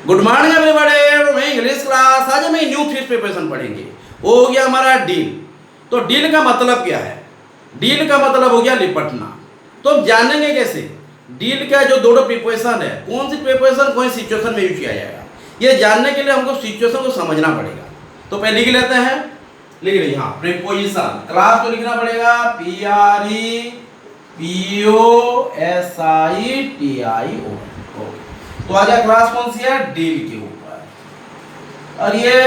Good morning everybody. मैं English class, आज हम न्यू फिश प्रिपरेशन पढ़ेंगे। वो हो गया हमारा डील। तो डील का मतलब क्या है? डील का मतलब हो गया लिपटना। तो हम जानेंगे कैसे डील का जो दो प्रिपरेशन है, कौन सी प्रिपरेशन कौन सिचुएशन में यूज किया जाएगा, ये जानने के लिए हमको सिचुएशन को समझना पड़ेगा। तो पहले लिख लेते हैं, लिख लीजिए। हाँ, प्रिपोजिशन क्लास को लिखना पड़ेगा PREPOSITIO। तो आज क्लास कौन सी है? डील के ऊपर। और ये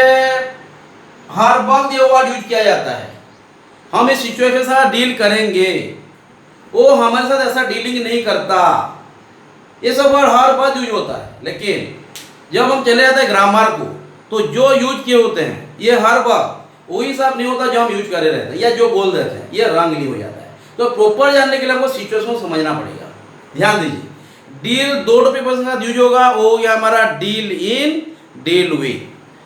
हर वक्त ये वर्ड यूज किया जाता है। हम इस सिचुएशन के साथ डील करेंगे, वो हमारे साथ ऐसा डीलिंग नहीं करता। ये सब वर्ड हर बात यूज होता है, लेकिन जब हम चले जाते हैं ग्रामर को, तो जो यूज किए होते हैं ये हर बात वही सब नहीं होता जो हम यूज करे रहते हैं या जो बोल देते हैं, ये रंगली हो जाता है। तो प्रॉपर जानने के लिए हमको सिचुएशन को समझना पड़ेगा। ध्यान दीजिए, डील दो प्रिपरेशन का यूज होगा। वो हो गया हमारा डील इन, डील विथ।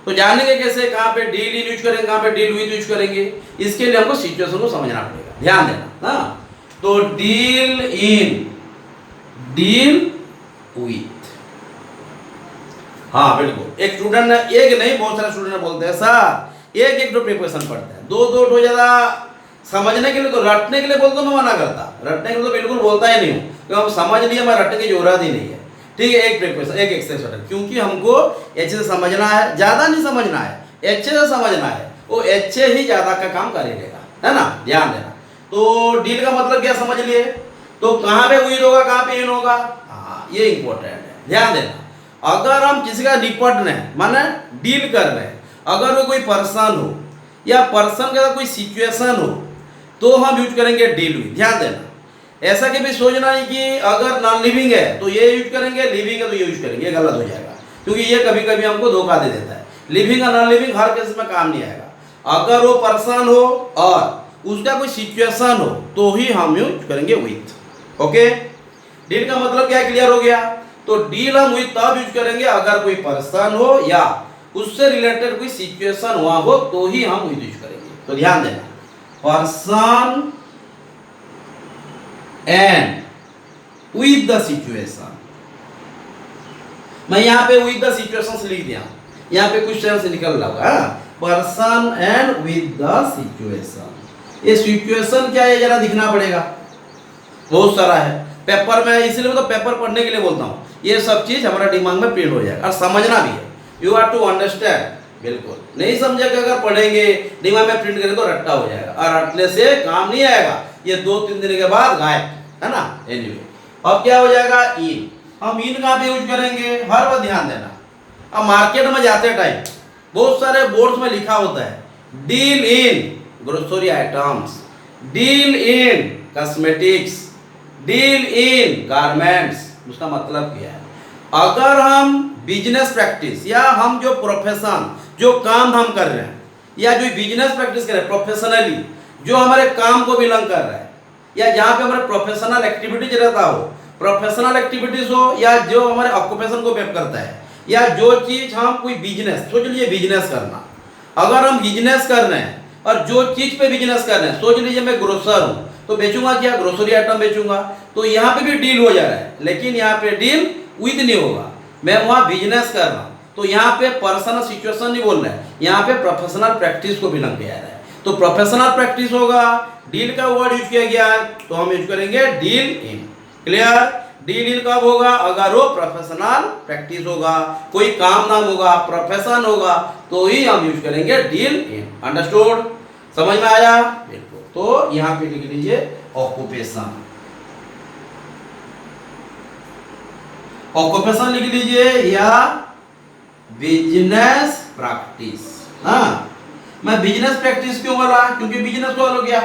तो जानेंगे कैसे, कहाँ पे डील इन यूज करेंगे, कहाँ पे डील विथ यूज करेंगे। इसके लिए हमको सिचुएशन को समझना पड़ेगा, ध्यान देना। हाँ, तो डील इन, डील विथ। हाँ बिल्कुल, एक स्टूडेंट ने, एक नहीं बहुत सारे स्टूडेंट बोलते हैं सर एक एक दो प्रिपरेशन पढ़ते हैं, दो ज्यादा समझने के लिए, तो रटने के लिए बोलते मैं मना करता। रटने के लिए तो बिल्कुल बोलता ही नहीं हूँ, क्योंकि हम समझ लिए, मैं रटने की जरूरत ही नहीं है। ठीक है, एक प्रिपरेशन, एक एक्सरसाइज, क्योंकि हमको अच्छे से समझना है, ज्यादा नहीं समझना है, अच्छे से समझना है। वो अच्छे ही ज्यादा का काम करेगा, है ना, ध्यान देना। तो डील का मतलब क्या समझ लिए। तो कहाँ पे विद होगा, कहाँ पे इन होगा, हाँ ये इंपॉर्टेंट है, ध्यान देना। अगर हम किसी का निपट रहे हैं, माने डील कर रहे हैं, अगर वो कोई पर्सन हो या पर्सन का कोई सिचुएशन हो, तो हम यूज करेंगे डील विद। ध्यान देना, ऐसा कि भी सोचना नहीं कि अगर नॉन लिविंग है तो ये यूज करेंगे, लिविंग है तो ये यूज करेंगे, ये गलत हो जाएगा। क्योंकि ये कभी कभी हमको धोखा दे देता है। लिविंग और नॉन लिविंग हर केस में काम नहीं आएगा। अगर वो पर्सन हो और उसका कोई सिचुएशन हो, तो ही हम यूज करेंगे विथ। ओके, डील का मतलब क्या, क्लियर हो गया। तो डील हम विथ तब यूज करेंगे अगर कोई पर्सन हो या उससे रिलेटेड कोई सिचुएशन हुआ हो, तो ही हम विथ यूज करेंगे। तो ध्यान देना, person and with the situation. मैं यहाँ पे विथ द सिचुएशन लिख दिया, यहाँ पे कुछ से निकल रहा है person and with the situation. ये सिचुएशन क्या है जरा दिखना पड़ेगा, बहुत सारा है पेपर में, इसलिए तो पेपर पढ़ने के लिए बोलता हूँ। ये सब चीज हमारा दिमाग में प्रिंट हो जाएगा और समझना भी है। You have to understand. बिल्कुल नहीं समझेगा, अगर पढ़ेंगे दिमाग में प्रिंट करेंगे तो रट्टा हो जाएगा, और रटने से काम नहीं आएगा। ये 2-3 दिन के बाद गायब, है ना। एनीवे, अब क्या हो जाएगा, इन। हम इन कहाँ पे यूज करेंगे, हर बार ध्यान देना। अब मार्केट में जाते टाइम बहुत सारे बोर्ड्स में लिखा होता है deal in grocery items, deal in cosmetics, deal in garments. उसका मतलब क्या है, अगर हम बिजनेस प्रैक्टिस या हम जो प्रोफेशन, जो काम हम कर रहे हैं, या जो बिजनेस प्रैक्टिस कर रहे हैं प्रोफेशनली, जो हमारे काम को बिलोंग कर रहा है, या जहाँ पे हमारे प्रोफेशनल एक्टिविटीज रहता हो, प्रोफेशनल एक्टिविटीज हो, या जो हमारे ऑक्यूपेशन को मैप करता है, या जो चीज हम कोई बिजनेस, सोच लीजिए बिजनेस करना। अगर हम बिजनेस कर रहे हैं और जो चीज पे बिजनेस कर रहे हैं, सोच लीजिए मैं ग्रोसर हूँ, तो बेचूंगा क्या, ग्रोसरी आइटम बेचूंगा। तो यहाँ पे भी डील हो जा रहा है, लेकिन यहाँ पे डील विद नहीं होगा, मैं वहाँ बिजनेस कर रहा हूँ। तो यहाँ पे पर्सनल सिचुएशन नहीं बोल रहा है, यहाँ पे प्रोफेशनल प्रैक्टिस को बिलोंग किया जा रहा है। तो प्रोफेशनल प्रैक्टिस होगा, डील का वर्ड यूज किया गया है, तो हम यूज करेंगे deal in. Clear, deal in कब होगा, अगर वो प्रोफेशनल प्रैक्टिस होगा, कोई काम नाम होगा, प्रोफेशन होगा, तो ही हम यूज करेंगे डील इन। अंडरस्टूड, समझ में आया। बिल्कुल, तो यहाँ पे लिख लीजिए ऑक्यूपेशन, ऑक्यूपेशन लिख लीजिए, या बिजनेस प्रैक्टिस। हाँ, मैं बिजनेस प्रैक्टिस क्यों बोला, क्योंकि बिजनेस को हो गया,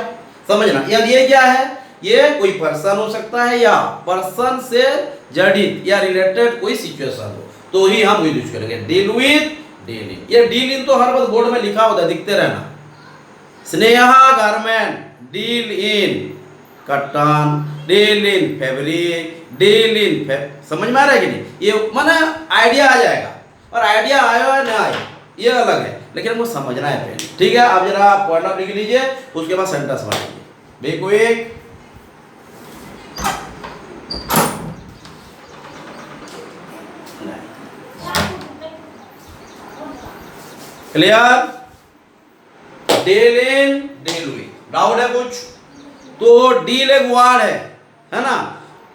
समझना। यार ये क्या है, ये कोई पर्सन हो सकता है या पर्सन से जड़ित या रिलेटेड कोई सिचुएशन हो, तो ही हम यूज करेंगे डील विथ, डील इन। ये डील इन तो हर वक्त बोर्ड में लिखा होता है, दिखते रहना। Sneha garment, deal in cotton, deal in fabric, deal in समझ में आ रहा है कि नहीं। ये माने आइडिया आ जाएगा, और आइडिया आया ना आया ये अलग है, लेकिन हमको समझना है पहले। ठीक है, अब जरा पॉइंट ऑफ लिख लीजिए, उसके बाद सेंटेंस बनाइए। देखो, एक clear? Deal in deal with, doubt है कुछ? तो डील एक वर्ड है ना,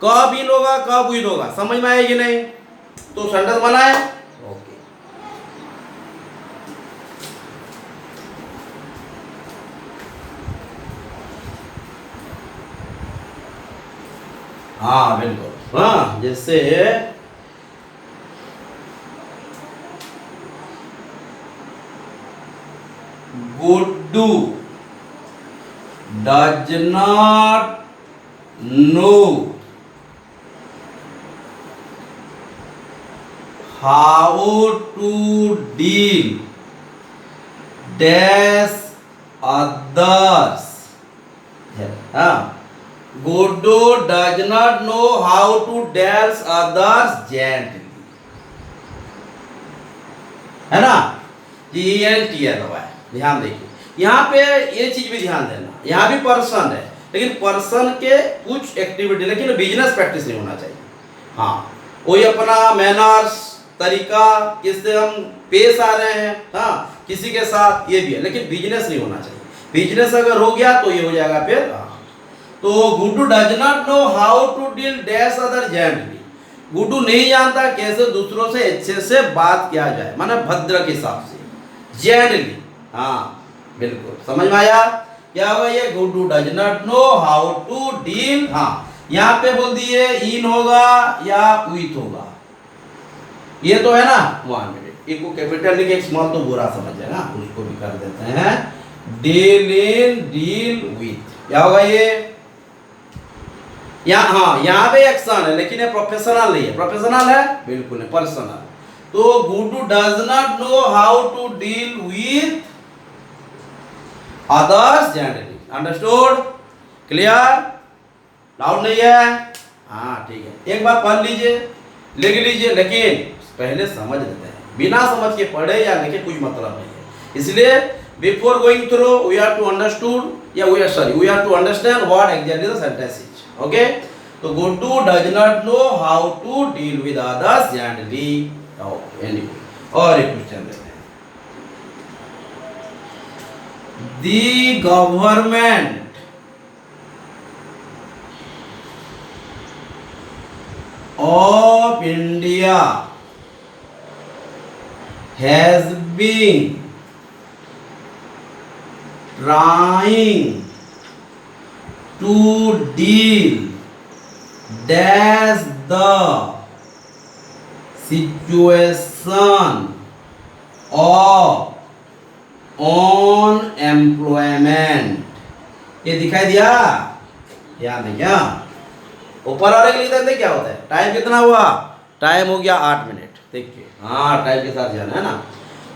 कब इन होगा कब विद होगा, समझ में आएगी नहीं? तो सेंटेंस बना है। ओके, हाँ बिल्कुल, हाँ जैसे Guddu does not know how to deal dash others. हाँ, Guddu does not know how to dash others gently, है ना? GENT दवा है, ध्यान देखिए यहाँ पे ये चीज भी ध्यान देना, यहाँ भी पर्सन है लेकिन पर्सन के कुछ एक्टिविटी, लेकिन बिजनेस प्रैक्टिस नहीं होना चाहिए। हाँ, कोई अपना मैनर्स तरीका किससे हम पेश आ रहे हैं, हाँ किसी के साथ, ये भी है, लेकिन बिजनेस नहीं होना चाहिए। बिजनेस अगर हो गया तो ये हो जाएगा फिर। तो Guddu does not know how to deal dash other gently, Guddu नहीं जानता कैसे दूसरों से अच्छे से बात किया जाए, माने भद्र के हिसाब से, जेंटली। हाँ बिल्कुल, समझ में आया क्या हुआ? ये Guddu does not know how to deal, हाँ यहाँ पे बोल दिए इन होगा या विथ होगा, ये तो है ना। 1 मिनट, इनको कैपिटल लिखे स्मॉल तो बुरा समझ जाएगा, उसको भी कर देते हैं। डील इन डील विथ, क्या होगा ये? हाँ यहाँ पे एक्शन है लेकिन ये प्रोफेशनल नहीं है, प्रोफेशनल है बिल्कुल नहीं, पर्सनल। तो Guddu does not know how to deal with others gently, understood? Clear? Doubt नहीं है? हाँ ठीक है, एक बार पढ़ लीजिए, लिख लीजिए, लेकिन पहले समझ लेते हैं, बिना समझ के पढ़े या लिखे कुछ मतलब नहीं है। इसलिए before going through we are to understood या we are to understand what exactly the sentence is. Okay, तो Guddu does not know how to deal with others gently. Anyway, और एक क्वेश्चन लेते हैं। The government of India has been trying to deal dash the situation of on employment, ये दिखाई दिया? याद है क्या? ऊपर और लिख देते क्या होता है? टाइम कितना हुआ? टाइम हो गया 8 मिनट। देखिए, हाँ टाइम के साथ जाना है ना।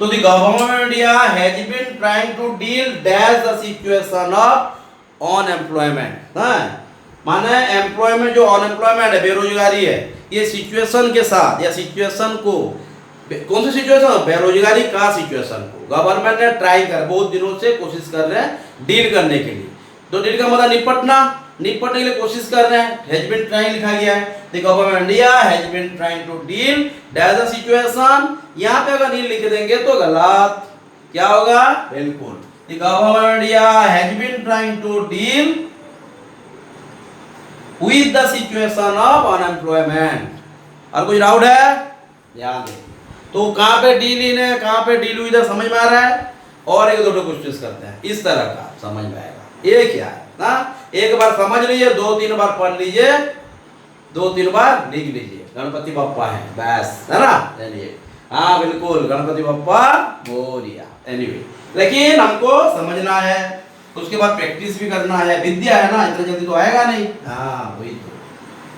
तो the government of India has been trying to deal dash the situation of on employment. माने एम्प्लॉयमेंट, जो अनएम्प्लॉयमेंट है, बेरोजगारी है, ये सिचुएशन के साथ या सिचुएशन को, कौन सी सिचुएशन? बेरोजगारी का सिचुएशन को गवर्नमेंट ने ट्राई कर, बहुत दिनों से कोशिश कर रहे हैं डील करने के लिए। तो डील का मतलब निपटना, निपटने के लिए कोशिश कर रहे हैं, हैज बीन ट्राइंग लिखा गया है। The government India has been trying to deal that the situation, यहाँ पे अगर नहीं लिख देंगे तो गलत, क्या होगा? बिल्कुल, the government India has been trying to deal with the situation of unemployment. और कुछ डाउट है? याद है तो कहाँ पे डील इन है, कहाँ पे डील हुई, इधर समझ में आ रहा है? और एक दो क्वेश्चन करते हैं इस तरह का, समझ में आएगा ये क्या है ना। एक बार समझ लीजिए, 2-3 बार पढ़ लीजिए, 2-3 बार लिख लीजिए। गणपति बप्पा है बस, है ना? चलिए, हाँ बिल्कुल, गणपति बप्पा मोरिया। एनीवे, लेकिन हमको समझना है, उसके बाद प्रैक्टिस भी करना है, विद्या है ना, इतना जल्दी तो आएगा नहीं। हाँ वही तो,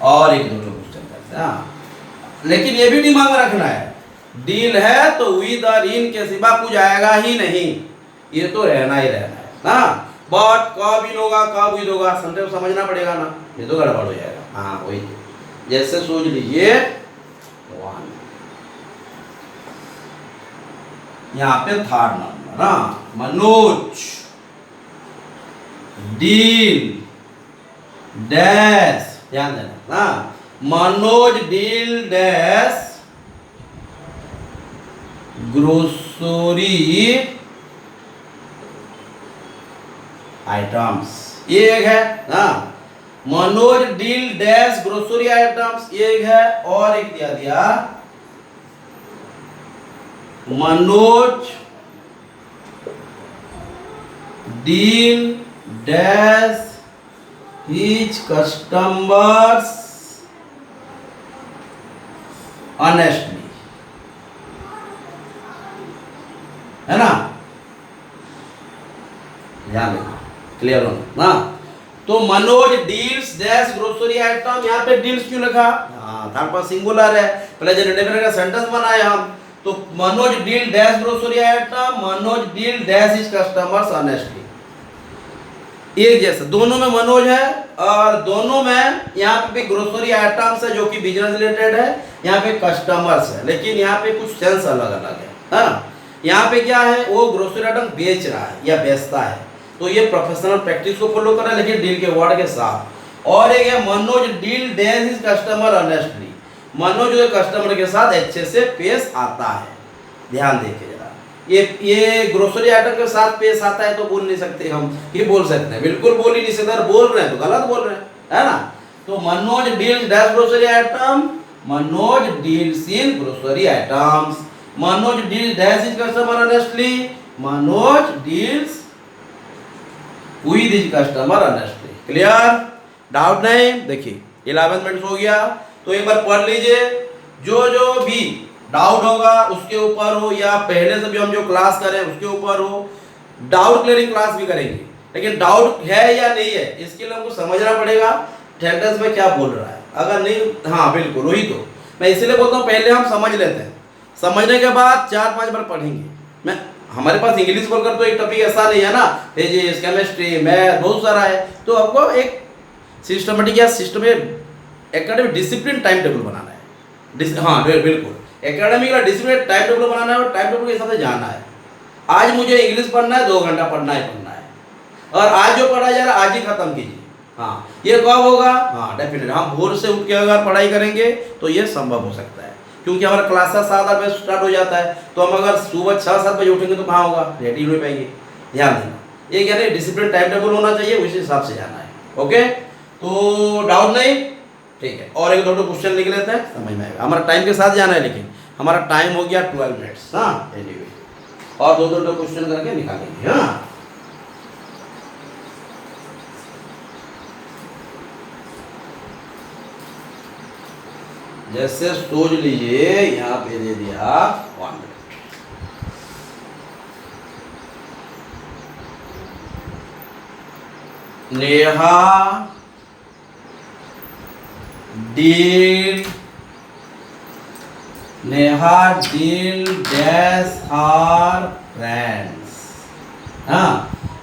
और एक दो क्वेश्चन करते हैं, लेकिन ये भी दिमाग में रखना है, डील है तो विद और इन के सिवा कुछ आएगा ही नहीं, ये तो रहना ही रहना है ना। बट कब इन होगा कब विद होगा सेंटेंस समझना पड़ेगा ना, ये तो गड़बड़ हो जाएगा। हाँ वही तो, जैसे सोच लीजिए, यहाँ पे 3rd नंबर ना, मनोज डील डैश, ध्यान देना ना, Manoj deal dash grocery items, ये एक है ना। Manoj deal dash grocery items, ये एक है। और एक दिया Manoj deal dash his customers honestly, है ना। ध्यान रखना, क्लियर हो ना। तो Manoj deals dash grocery item, यहाँ पे डील्स क्यों लिखा? हाँ, थर्ड पर्सन सिंगुलर है, प्रेजेंट इंडेफिनिट का सेंटेंस बनाए हम। तो Manoj deal dash grocery item, Manoj deal dash his customers honestly, एक जैसा, दोनों में मनोज है और दोनों में यहाँ पे भी ग्रोसरी आइटम्स है जो कि बिजनेस रिलेटेड है, यहाँ पे कस्टमर्स है, लेकिन यहाँ पे कुछ सेंस अलग अलग है ना। यहाँ पे क्या है, वो ग्रोसरी आइटम बेच रहा है या बेचता है, तो ये प्रोफेशनल प्रैक्टिस को फॉलो कर रहा है लेकिन डील के वर्ड के साथ। और एक है Manoj deal dash his customer honestly, Manoj जो कस्टमर के साथ अच्छे से पेश आता है। ध्यान देखिए जरा, ये ग्रोसरी आइटम के साथ पेश आता है तो बोल नहीं सकते हम, ये बोल सकते हैं, बिल्कुल बोल ही नहीं सकते, बोल रहे हैं तो गलत बोल रहे हैं, है ना। तो Manoj deals dash grocery item, Manoj deals in grocery items, Manoj deals dash his customer honestly, Manoj deals with his customer honestly. Clear? Doubt नहीं? देखिए 11 मिनट हो गया, तो एक बार पढ़ लीजिए, जो भी डाउट होगा उसके ऊपर हो या पहले से भी हम जो क्लास करें उसके ऊपर हो, डाउट क्लियरिंग क्लास भी करेंगे, लेकिन डाउट है या नहीं है इसके लिए हमको समझना पड़ेगा सेंटेंस में क्या बोल रहा है। अगर नहीं, हाँ बिल्कुल वही, तो मैं इसीलिए बोलता हूँ पहले हम समझ लेते हैं, समझने के बाद 4-5 बार पढ़ेंगे। मैं हमारे पास इंग्लिश बोलकर तो एक टॉपिक ऐसा नहीं है ना, फिजिक्स केमिस्ट्री मैथ बहुत सारा है, तो आपको एक सिस्टमेटिक या system academic discipline time table बनाना है। हाँ बिल्कुल, एकेडमिक का डिसिप्लिन टाइम टेबल बनाना है और टाइम टेबल के हिसाब से जाना है। आज मुझे इंग्लिश पढ़ना है, 2 घंटा पढ़ना है, और आज जो पढ़ा जा रहा है आज ही खत्म कीजिए। हाँ, ये कब होगा? हाँ डेफिनेटली, हम भोर से उठ के अगर पढ़ाई करेंगे तो ये संभव हो सकता है, क्योंकि हमारा क्लासेस 7-8 बजे स्टार्ट हो जाता है, तो हम अगर सुबह 6-7 बजे उठेंगे तो कहाँ होगा, रेडी हो पाएंगे। ध्यान देना, ये कह रहे डिसिप्लिन टाइम टेबल होना चाहिए, उसी हिसाब से जाना है। ओके, तो डाउट नहीं? ठीक है, और एक दो क्वेश्चन लिख लेते हैं, समझ में आएगा। हमारा टाइम के साथ जाना है, लेकिन हमारा टाइम हो गया 12 मिनट्स। हाँ एनीवे, और दो क्वेश्चन करके निकालेंगे। हाँ, जैसे सोच लीजिए यहाँ पे दे दिया 1 minute, Neha deal dash her friends. हाँ,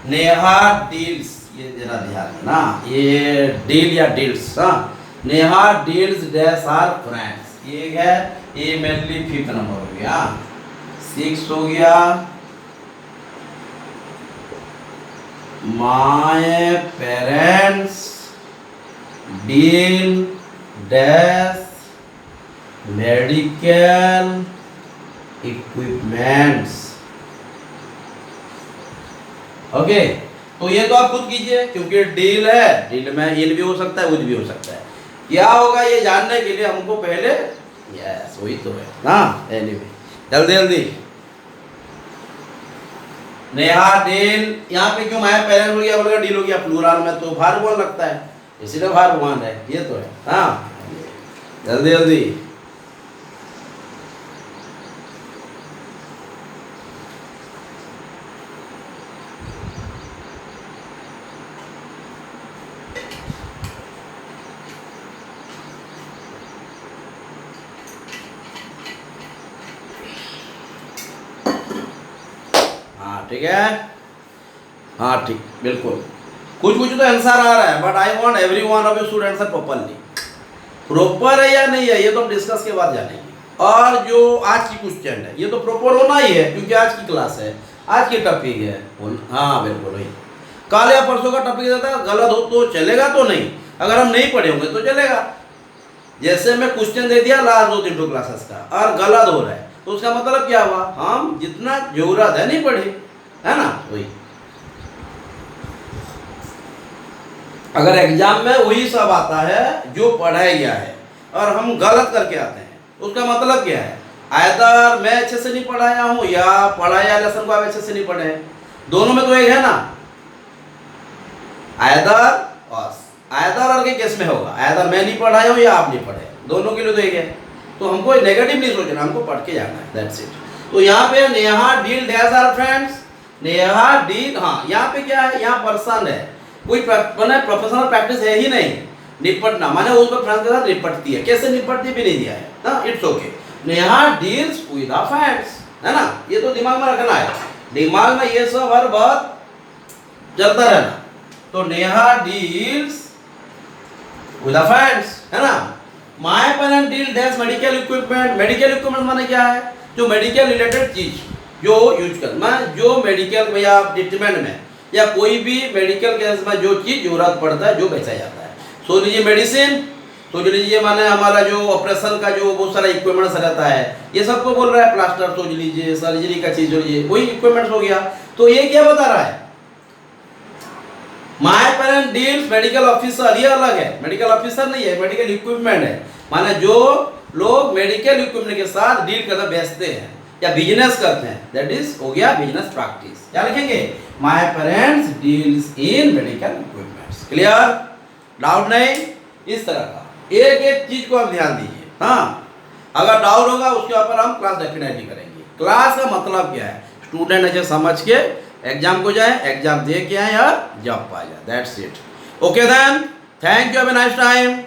नेहा डील्स, ये जरा ध्यान देना, ये डील या डील्स। हाँ, Neha deals dash her friends, ये है, ये मेनली 5th नंबर हो गया। 6 हो गया, my parents deal dash medical equipments. Okay, तो ये तो आप खुद कीजिए, क्योंकि डील है, डील में इन भी हो सकता है, उज भी हो सकता है। क्या होगा ये जानने के लिए हमको पहले, यस वही तो है ना। एनीवे, जल्दी जल्दी, नेहा डील, यहाँ पे क्यों माय पेरेंट्स हो गया, बोलेगा डील हो गया प्लूरल में, तो भार कौन लगता है, इसीलिए भार वन है, ये तो है। हाँ, जल्दी जल्दी, ठीक है। हाँ ठीक, बिल्कुल, कुछ तो आंसर आ रहा है, but I want everyone of you should answer properly. Proper है या नहीं है ये तो हम डिस्कस के बाद जानेंगे। और जो आज की क्वेश्चन है ये तो प्रॉपर होना ही है, क्योंकि आज की क्लास है, आज की टॉपिक है। हाँ बिल्कुल वही, कल या परसों का टॉपिक रहता है, गलत हो तो चलेगा, तो नहीं, अगर हम नहीं पढ़े होंगे तो चलेगा। जैसे मैं क्वेश्चन दे दिया लास्ट 2-3 क्लासेस का और गलत हो रहा है, तो उसका मतलब क्या हुआ, हम जितना जरूरत है नहीं पढ़े, है ना। वही अगर एग्जाम में वही सब आता है जो पढ़ाया गया है और हम गलत करके आते हैं, उसका मतलब क्या है, आयदर मैं अच्छे से नहीं पढ़ाया हूँ या पढ़ाया लेसन को आप अच्छे से नहीं पढ़े हैं, दोनों में तो एक है ना। आयदर और के केस में होगा, आयदर मैं नहीं पढ़ाया हूँ या आप नहीं पढ़े, दोनों के लिए तो एक है। तो हमको नेगेटिव नहीं सोचना, हमको पढ़ के जाना है, दैट्स इट। तो यहाँ पे Neha deal dash are friends, Neha deal, हाँ यहाँ पे क्या है, यहाँ पर्सन है, कोई प्रोफेशनल प्रैक्टिस है ही नहीं, निपटना माने उसको फ्रेंड्स के साथ निपटती है, कैसे निपटती भी नहीं दिया है ना, it's okay. Neha deals with the friends, है ना, ये तो दिमाग में रखना है, दिमाग में ये सब हर बात चलता रहना। तो Neha deals with the friends, है ना। My parent deal dash medical equipment, medical equipment माने क्या है, जो मेडिकल रिलेटेड चीज जो यूज कर, मैं जो मेडिकल या ट्रीटमेंट में या कोई भी मेडिकल केस में जो चीज जरूरत पड़ता है, जो बेचा जाता है। सोच लीजिए मेडिसिन, सोच लीजिए माने हमारा जो ऑपरेशन का जो बहुत सारा इक्विपमेंट्स रहता है, ये सबको बोल रहा है, प्लास्टर सोच लीजिए, सर्जरी का चीज सोचिए, वही इक्विपमेंट्स हो गया। तो ये क्या बता रहा है, my parent deals medical officer, ये अलग है, मेडिकल ऑफिसर नहीं है, मेडिकल इक्विपमेंट है, माने जो लोग मेडिकल इक्विपमेंट के साथ डील करते बेचते हैं या बिजनेस करते हैं, दैट इज हो गया बिजनेस प्रैक्टिस। क्या लिखेंगे, my parents deals in medical equipments. Clear, doubt नहीं, इस तरह का एक एक चीज को आप ध्यान दीजिए। हाँ, अगर डाउट होगा उसके ऊपर हम क्लास डेफिनेटली करेंगे। क्लास का मतलब क्या है, स्टूडेंट ऐसे समझ के एग्जाम को जाए, एग्जाम दे के आए और जॉब पा जाए, that's it. Okay then, thank you, have a nice time.